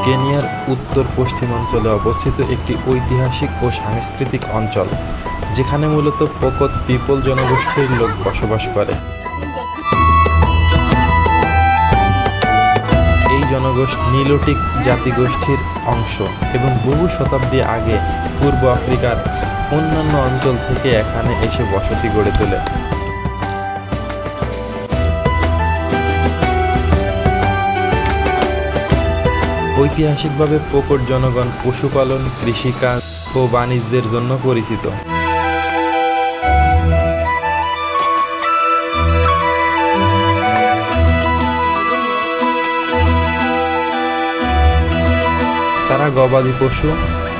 কেনিয়ার উত্তর পশ্চিমাঞ্চলে অবস্থিত একটি ঐতিহাসিক ও সাংস্কৃতিক অঞ্চল, যেখানে মূলত পোকত পিপল জনগোষ্ঠীর লোক বসবাস করে। এই জনগোষ্ঠী নিলোটিক জাতিগোষ্ঠীর অংশ এবং বহু শতাব্দী আগে পূর্ব আফ্রিকার অন্যান্য অঞ্চল থেকে এখানে এসে বসতি গড়ে তোলে। ঐতিহাসিকভাবে পোকট জনগণ পশুপালন, কৃষিকাজ ও বাণিজ্যের জন্য পরিচিত। তারা গবাদি পশু,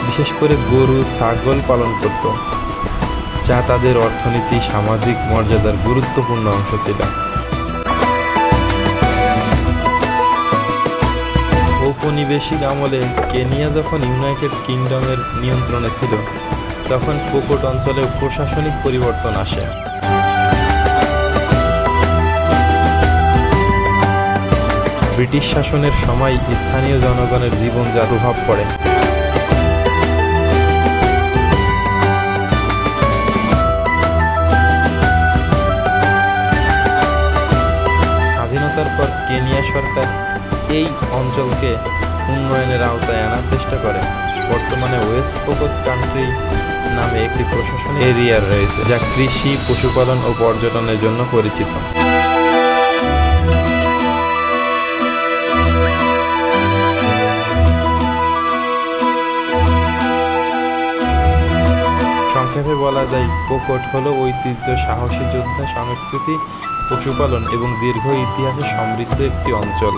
বিশেষ করে গরু, ছাগল পালন করত, যা তাদের অর্থনীতি, সামাজিক মর্যাদার গুরুত্বপূর্ণ অংশ ছিল। ঔপনিবেশিক আমলে কেনিয়া যখন ইউনাইটেড কিংডমের নিয়ন্ত্রণে ছিল, তখন পোকট অঞ্চলে প্রশাসনিক পরিবর্তন আসে। ব্রিটিশ শাসনের সময় স্থানীয় জনগণের জীবনযাত্রার প্রভাব পড়ে। স্বাধীনতার পর কেনিয়া সরকার এই অঞ্চলকে উন্নয়নের আওতায় আনার চেষ্টা করে। বর্তমানে ওয়েস্ট পোকত কান্ট্রি নামে একটি প্রশাসনিক এরিয়া রয়েছে, যা কৃষি, পশুপালন ও পর্যটনের জন্য পরিচিত। সংক্ষেপে বলা যায়, পোকট হলো ঐতিহ্য, সাহসী যোদ্ধা, সংস্কৃতি, পশুপালন এবং দীর্ঘ ইতিহাসে সমৃদ্ধ একটি অঞ্চল।